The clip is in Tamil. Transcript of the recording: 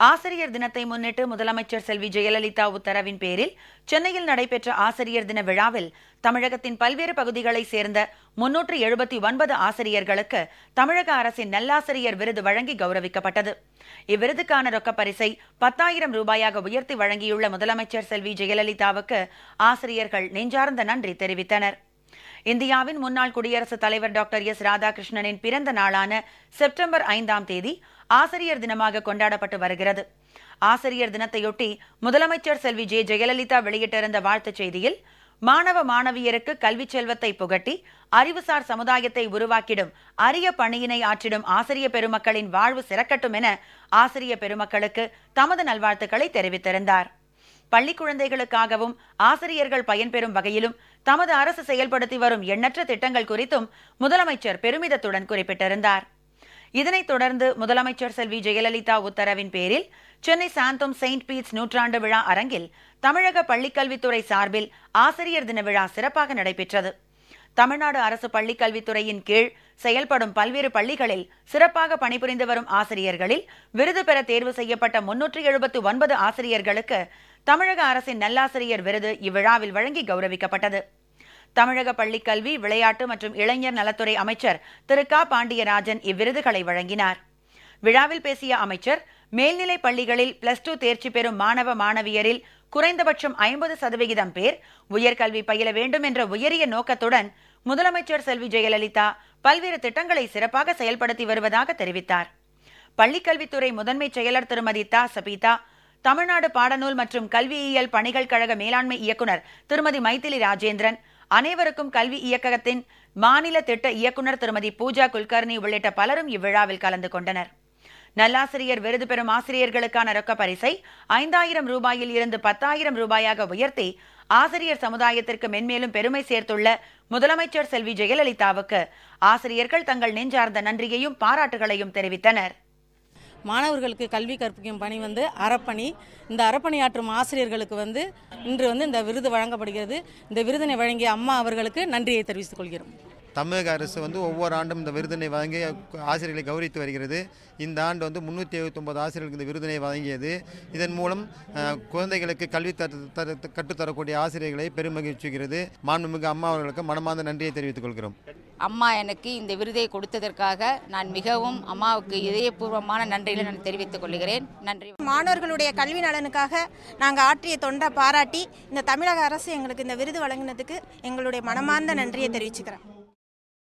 ஆசிரியர் தினத்தை முன்னிட்டு முதலமைச்சர் செல்வி ஜெயலலிதா உத்தரவின் பேரில் சென்னையில் நடைபெற்ற ஆசிரியர் தின விழாவில் தமிழகத்தின் பல்வேறு பகுதிகளைச் சேர்ந்த 379 ஆசிரியர்களுக்கு தமிழக அரசின் நல்லாசிரியர் விருது வழங்கி கௌரவிக்கப்பட்டது. இவ்விருதுக்கான ரொக்கப் பரிசை 10,000 ரூபாயாக உயர்த்தி வழங்கியுள்ள முதலமைச்சர் செல்வி ஜெயலலிதாவுக்கு ஆசிரியர்கள் நெஞ்சார்ந்த நன்றி தெரிவித்தனர். இந்தியாவின் முன்னாள் குடியரசுத் தலைவர் டாக்டர் எஸ். ராதாகிருஷ்ணனின் பிறந்த நாளான செப்டம்பர் 5ஆம் தேதி ஆசிரியர் தினமாக கொண்டாடப்பட்டு வருகிறது. ஆசிரியர் தினத்தையொட்டி முதலமைச்சர் செல்வி ஜெயலலிதா வெளியிட்டிருந்த வாழ்த்துச் செய்தியில், மாணவ மாணவியருக்கு கல்வி செல்வத்தை புகட்டி அறிவுசார் சமுதாயத்தை உருவாக்கிடும் அரிய பணியினை ஆற்றிடும் ஆசிரிய பெருமக்களின் வாழ்வு சிறக்கட்டும் என ஆசிரிய பெருமக்களுக்கு தமது நல்வாழ்த்துக்களை தெரிவித்திருந்தார். பள்ளி குழந்தைகளுக்காகவும் ஆசிரியர்கள் பயன்பெறும் வகையிலும் தமது அரசு செயல்படுத்தி வரும் எண்ணற்ற திட்டங்கள் குறித்தும் முதலமைச்சர் பெருமிதத்துடன் குறிப்பிட்டிருந்தார். இதனைத் தொடர்ந்து முதலமைச்சர் செல்வி ஜெயலலிதா உத்தரவின் பேரில் சென்னை சாந்தோம் செயின்ட் பீட்ஸ் நூற்றாண்டு விழா அரங்கில் தமிழக பள்ளிக்கல்வித்துறை சார்பில் ஆசிரியர் தின விழா சிறப்பாக நடைபெற்றது. தமிழ்நாடு அரசு பள்ளிக்கல்வித்துறையின் கீழ் செயல்படும் பல்வேறு பள்ளிகளில் சிறப்பாக பணிபுரிந்து வரும் ஆசிரியர்களில் விருது பெற தேர்வு செய்யப்பட்ட 379 ஆசிரியர்களுக்கு தமிழக அரசின் நல்லாசிரியர் விருது இவ்விழாவில் வழங்கி கௌரவிக்கப்பட்டது. தமிழக பள்ளிக்கல்வி, விளையாட்டு மற்றும் இளைஞர் நலத்துறை அமைச்சர் திரு க. பாண்டியராஜன் இவ்விருதுகளை வழங்கினார். விழாவில் பேசிய அமைச்சர், மேல்நிலை பள்ளிகளில் +2 தேர்ச்சி பெறும் மாணவ மாணவியரில் குறைந்தபட்சம் 50% பேர் உயர்கல்வி பயில வேண்டும் என்ற உயரிய நோக்கத்துடன் முதலமைச்சர் செல்வி ஜெயலலிதா பல்வேறு திட்டங்களை சிறப்பாக செயல்படுத்தி வருவதாக தெரிவித்தார். பள்ளிக்கல்வித்துறை முதன்மை செயலர் திருமதி த. சபீதா, தமிழ்நாடு பாடநூல் மற்றும் கல்வியியல் பணிகள் கழக மேலாண்மை இயக்குநர் திருமதி மைதிலி ராஜேந்திரன், அனைவருக்கும் கல்வி இயக்ககத்தின் மாநில திட்ட இயக்குநர் திருமதி பூஜா குல்கர்னி உள்ளிட்ட பலரும் இவ்விழாவில் கலந்து கொண்டனர். நல்லாசிரியர் விருது பெறும் ஆசிரியர்களுக்கான ரொக்க பரிசை 5,000 ரூபாயில் இருந்து 10,000 ரூபாயாக உயர்த்தி ஆசிரியர் சமுதாயத்திற்கு மென்மேலும் பெருமை சேர்த்துள்ள முதலமைச்சர் செல்வி ஜெயலலிதாவுக்கு ஆசிரியர்கள் தங்கள் நெஞ்சார்ந்த நன்றியையும் பாராட்டுகளையும் தெரிவித்தனர். மாணவர்களுக்கு கல்வி கற்பிக்கும் பணி அறப்பணி. இந்த அறப்பணியாற்றும் ஆசிரியர்களுக்கு இன்று இந்த விருது வழங்கப்படுகிறது. இந்த விருதினை வழங்கிய அம்மா அவர்களுக்கு நன்றியை தெரிவித்துக் கொள்கிறோம். தமிழக அரசு ஒவ்வொரு ஆண்டும் இந்த விருதினை வழங்கி ஆசிரியர்களை கௌரவித்து வருகிறது. இந்த ஆண்டு 379 ஆசிரியர்களுக்கு இந்த விருதினை வழங்கியது. இதன் மூலம் குழந்தைகளுக்கு கல்வி கற்றுத்தரக்கூடிய ஆசிரியர்களை பெருமகிழ்ச்சிக்கிறது. மாண்புமிகு அம்மா அவர்களுக்கு மனமார்ந்த நன்றியை தெரிவித்துக் கொள்கிறோம். அம்மா எனக்கு இந்த விருதை கொடுத்ததற்காக நான் மிகவும் அம்மாவுக்கு இதயபூர்வமான நன்றிகளை நான் தெரிவித்துக் கொள்கிறேன். நன்றி. மாணவர்களுடைய கல்வி நலனுக்காக நாங்கள் ஆற்றிய தொண்டை பாராட்டி இந்த தமிழக அரசு எங்களுக்கு இந்த விருது வழங்கினதுக்கு எங்களுடைய மனமார்ந்த நன்றியை தெரிவிச்சுக்கிறேன்.